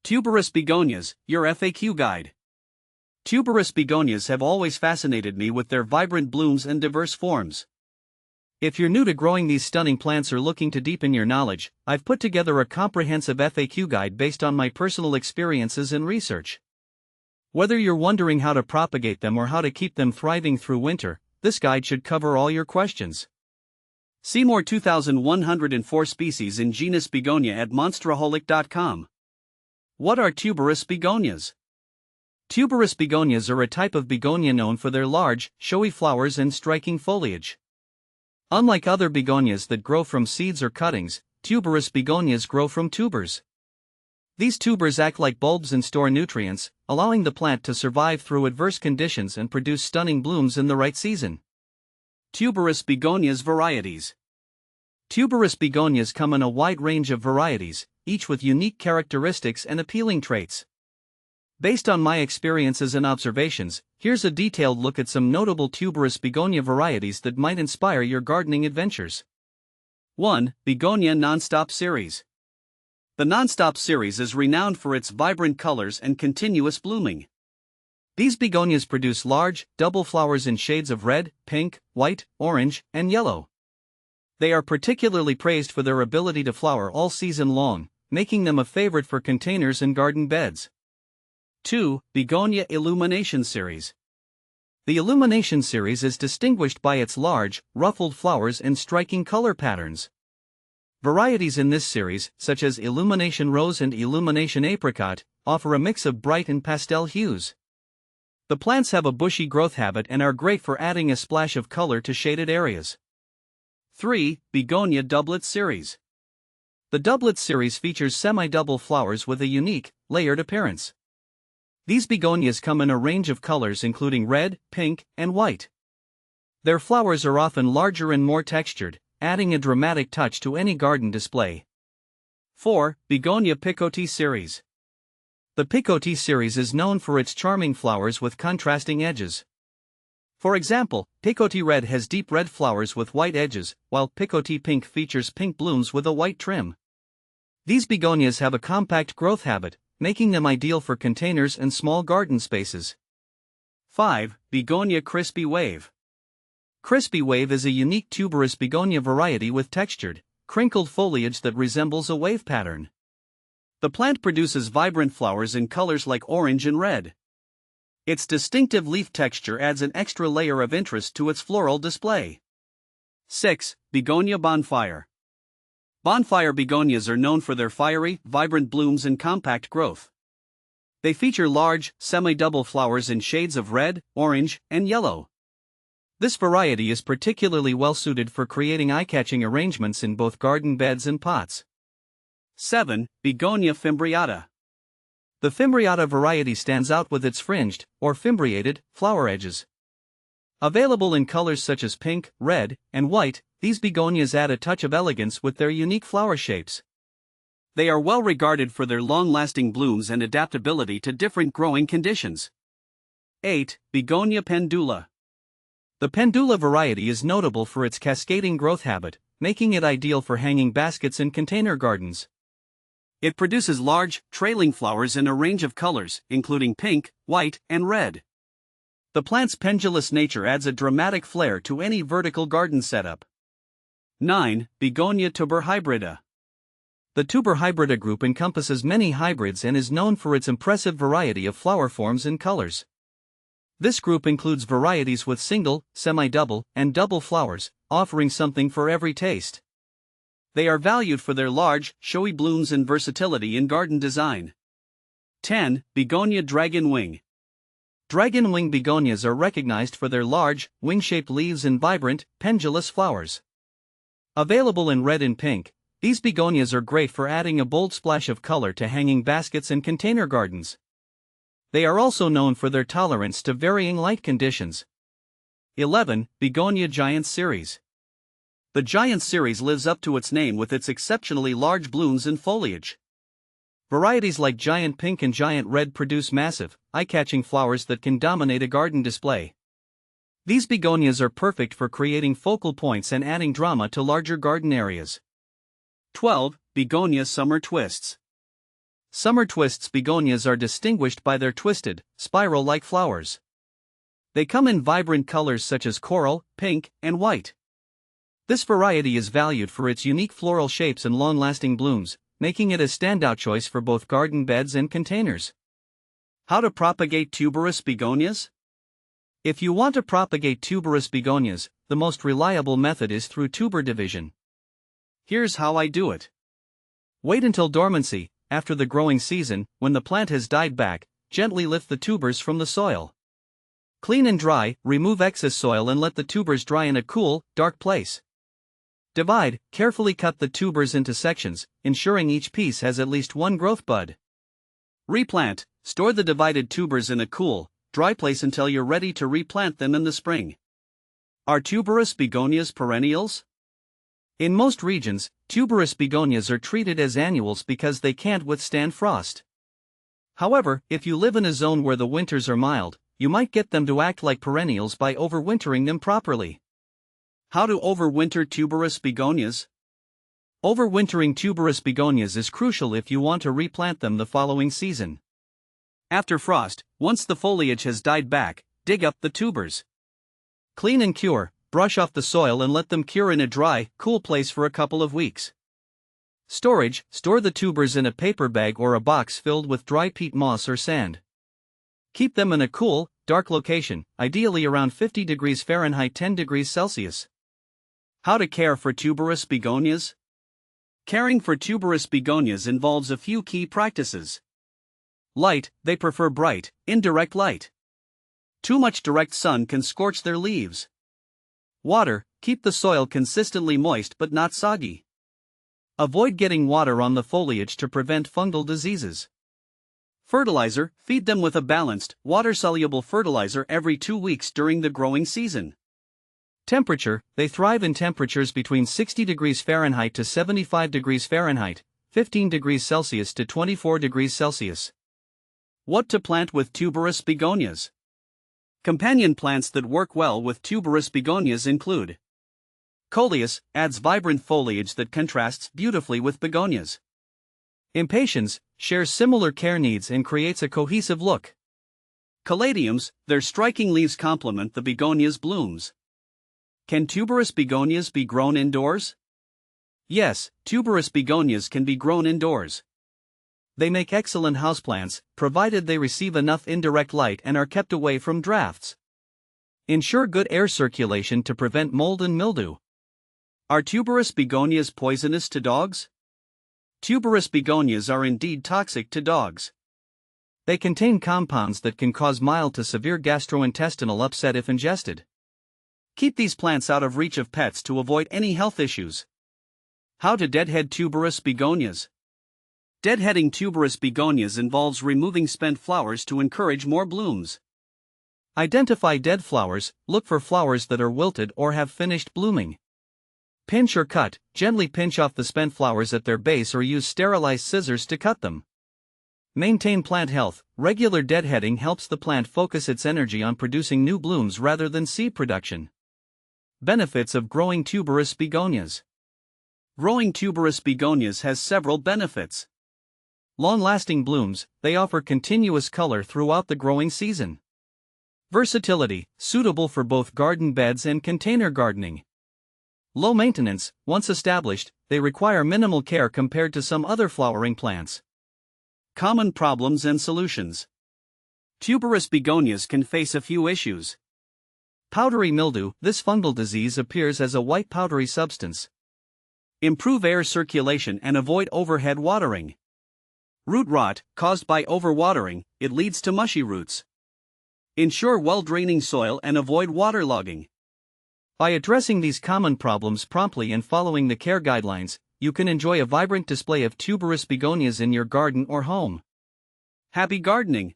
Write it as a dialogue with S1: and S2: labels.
S1: Tuberous begonias, your FAQ guide. Tuberous begonias have always fascinated me with their vibrant blooms and diverse forms. If you're new to growing these stunning plants or looking to deepen your knowledge, I've put together a comprehensive FAQ guide based on my personal experiences and research. Whether you're wondering how to propagate them or how to keep them thriving through winter, this guide should cover all your questions. See more 2,104 species in genus Begonia at monsteraholic.com. What are tuberous begonias? Tuberous begonias are a type of begonia known for their large, showy flowers and striking foliage. Unlike other begonias that grow from seeds or cuttings, tuberous begonias grow from tubers. These tubers act like bulbs and store nutrients, allowing the plant to survive through adverse conditions and produce stunning blooms in the right season. Tuberous begonias varieties. Tuberous begonias come in a wide range of varieties, each with unique characteristics and appealing traits. Based on my experiences and observations, here's a detailed look at some notable tuberous begonia varieties that might inspire your gardening adventures. 1. Begonia Nonstop Series. The Nonstop series is renowned for its vibrant colors and continuous blooming. These begonias produce large, double flowers in shades of red, pink, white, orange, and yellow. They are particularly praised for their ability to flower all season long, making them a favorite for containers and garden beds. 2. Begonia Illumination Series. The Illumination series is distinguished by its large, ruffled flowers and striking color patterns. Varieties in this series, such as Illumination Rose and Illumination Apricot, offer a mix of bright and pastel hues. The plants have a bushy growth habit and are great for adding a splash of color to shaded areas. 3. Begonia Doublet Series. The Doublet series features semi-double flowers with a unique, layered appearance. These begonias come in a range of colors including red, pink, and white. Their flowers are often larger and more textured, adding a dramatic touch to any garden display. 4. Begonia Picotee Series. The Picotee series is known for its charming flowers with contrasting edges. For example, Picotee Red has deep red flowers with white edges, while Picotee Pink features pink blooms with a white trim. These begonias have a compact growth habit, making them ideal for containers and small garden spaces. 5. Begonia Crispy Wave. Crispy Wave is a unique tuberous begonia variety with textured, crinkled foliage that resembles a wave pattern. The plant produces vibrant flowers in colors like orange and red. Its distinctive leaf texture adds an extra layer of interest to its floral display. 6. Begonia Bonfire. Bonfire begonias are known for their fiery, vibrant blooms and compact growth. They feature large, semi-double flowers in shades of red, orange, and yellow. This variety is particularly well suited for creating eye-catching arrangements in both garden beds and pots. 7. Begonia Fimbriata. The Fimbriata variety stands out with its fringed, or fimbriated, flower edges. Available in colors such as pink, red, and white, these begonias add a touch of elegance with their unique flower shapes. They are well regarded for their long-lasting blooms and adaptability to different growing conditions. 8. Begonia Pendula. The Pendula variety is notable for its cascading growth habit, making it ideal for hanging baskets in container gardens. It produces large, trailing flowers in a range of colors, including pink, white, and red. The plant's pendulous nature adds a dramatic flair to any vertical garden setup. 9. Begonia tuberhybrida. The tuberhybrida group encompasses many hybrids and is known for its impressive variety of flower forms and colors. This group includes varieties with single, semi-double, and double flowers, offering something for every taste. They are valued for their large, showy blooms and versatility in garden design. 10. Begonia Dragonwing. Dragonwing begonias are recognized for their large, wing-shaped leaves and vibrant, pendulous flowers. Available in red and pink, these begonias are great for adding a bold splash of color to hanging baskets and container gardens. They are also known for their tolerance to varying light conditions. 11. Begonia Giant Series. The Giant series lives up to its name with its exceptionally large blooms and foliage. Varieties like Giant Pink and Giant Red produce massive, eye-catching flowers that can dominate a garden display. These begonias are perfect for creating focal points and adding drama to larger garden areas. 12. Begonia Summer Twists. Summer twists begonias are distinguished by their twisted, spiral-like flowers. They come in vibrant colors such as coral, pink, and white. This variety is valued for its unique floral shapes and long-lasting blooms, making it a standout choice for both garden beds and containers. How to propagate tuberous begonias? If you want to propagate tuberous begonias, the most reliable method is through tuber division. Here's how I do it. Wait until dormancy, after the growing season, when the plant has died back, gently lift the tubers from the soil. Clean and dry, remove excess soil and let the tubers dry in a cool, dark place. Divide, carefully cut the tubers into sections, ensuring each piece has at least one growth bud. Replant, store the divided tubers in a cool, dry place until you're ready to replant them in the spring. Are tuberous begonias perennials? In most regions, tuberous begonias are treated as annuals because they can't withstand frost. However, if you live in a zone where the winters are mild, you might get them to act like perennials by overwintering them properly. How to overwinter tuberous begonias? Overwintering tuberous begonias is crucial if you want to replant them the following season. After frost, once the foliage has died back, dig up the tubers. Clean and cure, brush off the soil and let them cure in a dry, cool place for a couple of weeks. Storage, store the tubers in a paper bag or a box filled with dry peat moss or sand. Keep them in a cool, dark location, ideally around 50 degrees Fahrenheit 10 degrees Celsius. How to care for tuberous begonias? Caring for tuberous begonias involves a few key practices. Light, they prefer bright, indirect light. Too much direct sun can scorch their leaves. Water, keep the soil consistently moist but not soggy. Avoid getting water on the foliage to prevent fungal diseases. Fertilizer, feed them with a balanced, water-soluble fertilizer every 2 weeks during the growing season. Temperature, they thrive in temperatures between 60 degrees Fahrenheit to 75 degrees Fahrenheit, 15 degrees Celsius to 24 degrees Celsius. What to plant with tuberous begonias? Companion plants that work well with tuberous begonias include Coleus, adds vibrant foliage that contrasts beautifully with begonias. Impatiens, shares similar care needs and creates a cohesive look. Caladiums, their striking leaves complement the begonia's blooms. Can tuberous begonias be grown indoors? Yes, tuberous begonias can be grown indoors. They make excellent houseplants, provided they receive enough indirect light and are kept away from drafts. Ensure good air circulation to prevent mold and mildew. Are tuberous begonias poisonous to dogs? Tuberous begonias are indeed toxic to dogs. They contain compounds that can cause mild to severe gastrointestinal upset if ingested. Keep these plants out of reach of pets to avoid any health issues. How to deadhead tuberous begonias? Deadheading tuberous begonias involves removing spent flowers to encourage more blooms. Identify dead flowers, look for flowers that are wilted or have finished blooming. Pinch or cut, gently pinch off the spent flowers at their base or use sterilized scissors to cut them. Maintain plant health, regular deadheading helps the plant focus its energy on producing new blooms rather than seed production. Benefits of growing tuberous begonias. Growing tuberous begonias has several benefits. Long-lasting blooms, they offer continuous color throughout the growing season. Versatility, suitable for both garden beds and container gardening. Low maintenance, once established, they require minimal care compared to some other flowering plants. Common problems and solutions. Tuberous begonias can face a few issues. Powdery mildew, this fungal disease appears as a white powdery substance. Improve air circulation and avoid overhead watering. Root rot, caused by overwatering, it leads to mushy roots. Ensure well-draining soil and avoid waterlogging. By addressing these common problems promptly and following the care guidelines, you can enjoy a vibrant display of tuberous begonias in your garden or home. Happy gardening!